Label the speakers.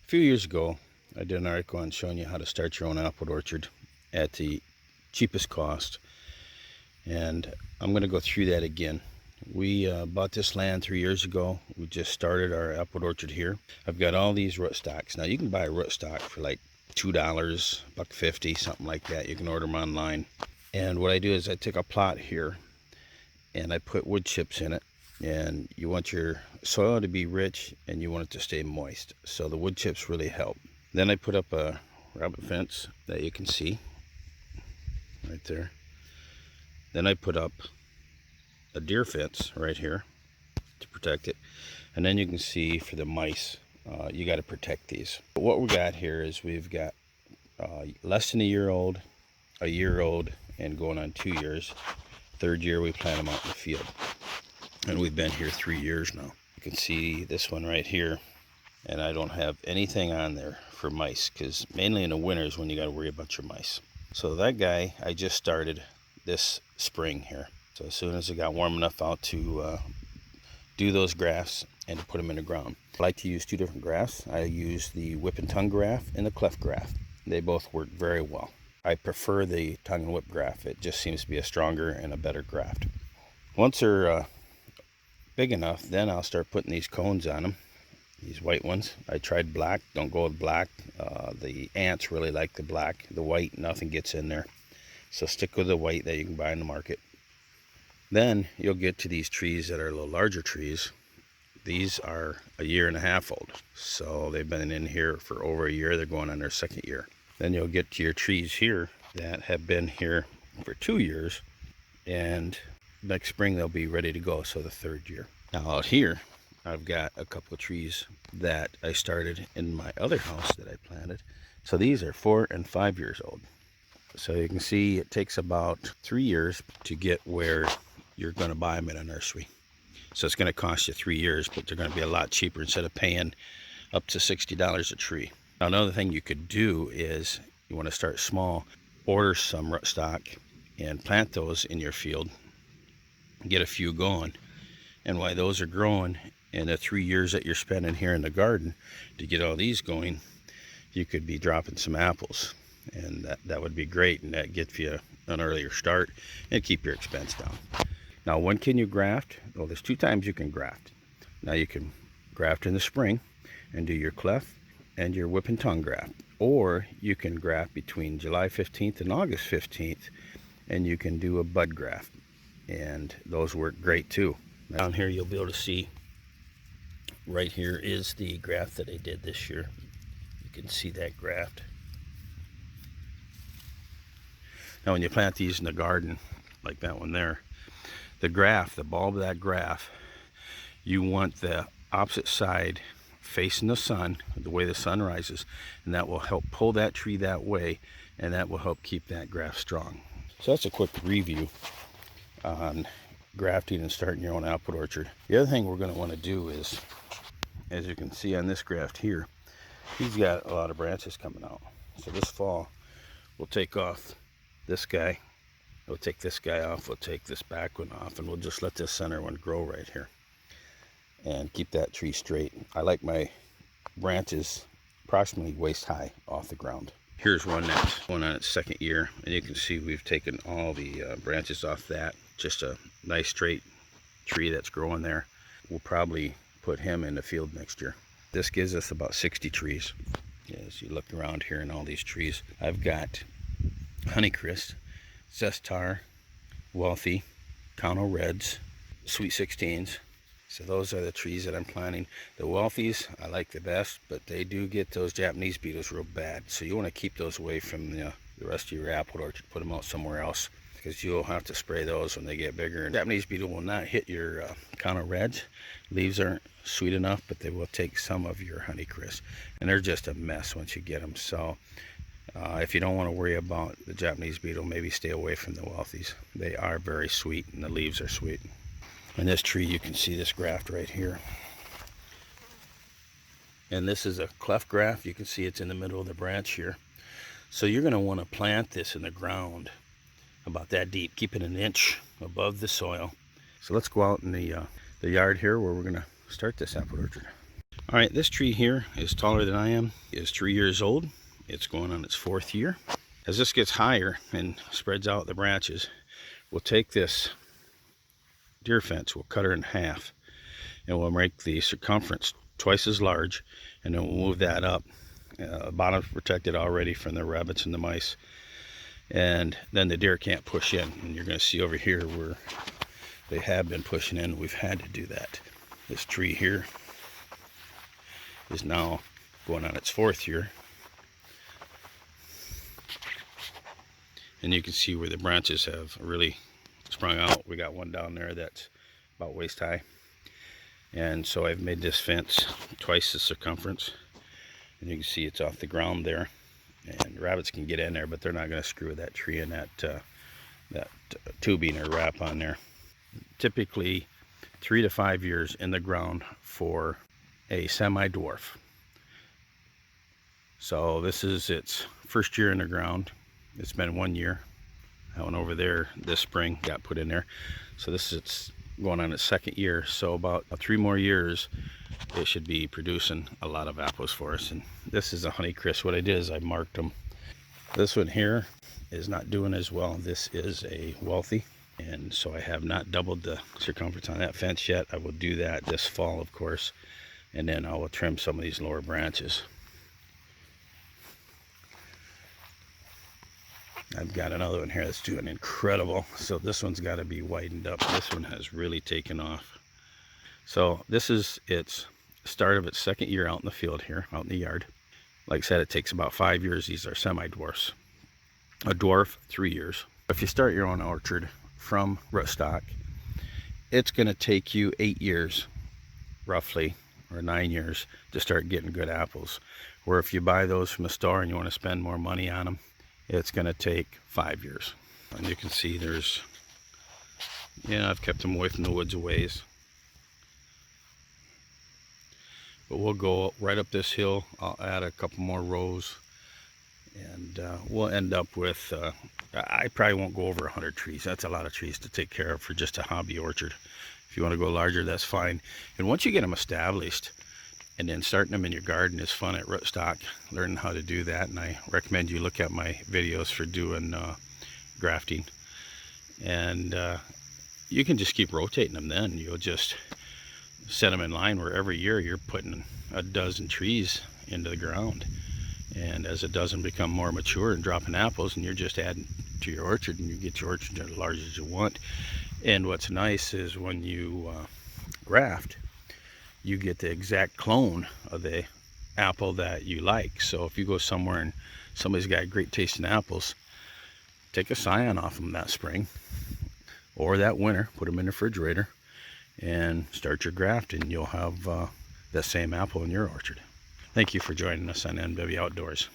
Speaker 1: A few years ago, I did an article on showing you how to start your own apple orchard at the cheapest cost, and I'm going to go through that again. We bought this land 3 years ago. We just started our apple orchard here. I've got all these rootstocks. Now you can buy a rootstock for like $2, $1.50, something like that. You can order them online. And what I do is I take a plot here and I put wood chips in it. And you want your soil to be rich and you want it to stay moist, so the wood chips really help. Then I put up a rabbit fence that you can see right there. Then I put up a deer fence right here to protect it, and then you can see for the mice, you got to protect these. But what we got here is we've got less than a year old, and going on 2 years. Third year we plant them out in the field. And we've been here 3 years now. You can see this one right here, and I don't have anything on there for mice, because mainly in the winter is when you got to worry about your mice. So that guy I just started this spring here. So as soon as it got warm enough out to do those grafts and to put them in the ground. I like to use two different grafts. I use the whip and tongue graft and the cleft graft. They both work very well. I prefer the tongue and whip graft. It just seems to be a stronger and a better graft. Once they're big enough, then I'll start putting these cones on them, these white ones. I tried black, don't go with black. The ants really like the black. The white, nothing gets in there. So stick with the white that you can buy in the market. Then you'll get to these trees that are a little larger trees. These are a year and a half old. So they've been in here for over a year. They're going on their second year. Then you'll get to your trees here that have been here for 2 years, and next spring they'll be ready to go, so the third year. Now out here I've got a couple of trees that I started in my other house that I planted. So these are 4 and 5 years old. So you can see it takes about 3 years to get where you're going to buy them at a nursery. So it's going to cost you 3 years, but they're going to be a lot cheaper instead of paying up to $60 a tree. Now another thing you could do is, you want to start small, order some rootstock and plant those in your field. Get a few going, and while those are growing, in the 3 years that you're spending here in the garden to get all these going, you could be dropping some apples, and that would be great, and that gets you an earlier start and keep your expense down. Now when can you graft? Well, there's 2 times you can graft. Now you can graft in the spring and do your cleft and your whip and tongue graft, or you can graft between July 15th and August 15th, and you can do a bud graft, and those work great too. Down here you'll be able to see, right here is the graft that I did this year. You can see that graft. Now when you plant these in the garden, like that one there, the graft, the bulb of that graft, you want the opposite side facing the sun, the way the sun rises, and that will help pull that tree that way, and that will help keep that graft strong. So that's a quick review on grafting and starting your own apple orchard. The other thing we're going to want to do is, as you can see on this graft here, he's got a lot of branches coming out. So this fall we'll take off this guy, we'll take this guy off, we'll take this back one off, and we'll just let this center one grow right here and keep that tree straight. I like my branches approximately waist high off the ground. Here's one that's going on its second year, and you can see we've taken all the branches off that. Just a nice straight tree that's growing there. We'll probably put him in the field next year. This gives us about 60 trees. As you look around here in all these trees, I've got Honeycrisp, Zestar, Wealthy, Connel Reds, Sweet 16s. So those are the trees that I'm planting. The Wealthies I like the best, but they do get those Japanese beetles real bad. So you want to keep those away from the rest of your apple orchard. Put them out somewhere else, because you'll have to spray those when they get bigger. And Japanese beetle will not hit your Connel Reds. Leaves aren't sweet enough, but they will take some of your Honeycrisp. And they're just a mess once you get them. So if you don't want to worry about the Japanese beetle, maybe stay away from the Wealthies. They are very sweet, and the leaves are sweet. In this tree you can see this graft right here, and this is a cleft graft. You can see it's in the middle of the branch here. So you're going to want to plant this in the ground about that deep. Keep it an inch above the soil. So let's go out in the yard here where we're going to start this apple orchard. All right, this tree here is taller than I am. It's 3 years old. It's going on its 4th year. As this gets higher and spreads out the branches, we'll take this deer fence, we'll cut her in half, and we'll make the circumference twice as large, and then we'll move that up. Bottom's protected already from the rabbits and the mice, and then the deer can't push in. And you're going to see over here where they have been pushing in. We've had to do that. This tree here is now going on its 4th year, and you can see where the branches have really sprung out. We got one down there that's about waist high, and so I've made this fence twice the circumference, and you can see it's off the ground there, and rabbits can get in there, but they're not going to screw that tree in that tubing or wrap on there. Typically 3 to 5 years in the ground for a semi-dwarf. So this is its 1st year in the ground. It's been 1 year. That one over there this spring got put in there. So this is its going on its 2nd year. So about 3 more years it should be producing a lot of apples for us. And this is a Honeycrisp. What I did is I marked them. This one here is not doing as well. This is a wealthy, and so I have not doubled the circumference on that fence yet. I will do that this fall, of course, and then I will trim some of these lower branches. I've got another one here that's doing incredible. So this one's got to be widened up. This one has really taken off. So this is its start of its 2nd year out in the field here, out in the yard. Like I said, it takes about 5 years. These are semi-dwarfs. A dwarf, 3 years. If you start your own orchard from rootstock, it's going to take you 8 years, roughly, or 9 years to start getting good apples. Where if you buy those from a store and you want to spend more money on them, it's going to take 5 years. And you can see there's, I've kept them away from the woods a ways. But we'll go right up this hill. I'll add a couple more rows, and we'll end up with, I probably won't go over 100 trees. That's a lot of trees to take care of for just a hobby orchard. If you want to go larger, that's fine. And once you get them established, and then starting them in your garden is fun at rootstock, learning how to do that. And I recommend you look at my videos for doing grafting. And you can just keep rotating them then. You'll just set them in line where every year you're putting a dozen trees into the ground. And as a dozen become more mature and dropping apples, and you're just adding to your orchard, and you get your orchard as large as you want. And what's nice is when you graft, you get the exact clone of the apple that you like. So if you go somewhere and somebody's got great tasting apples, take a scion off them that spring or that winter, put them in the refrigerator, and start your graft, and you'll have that same apple in your orchard. Thank you for joining us on NW Outdoors.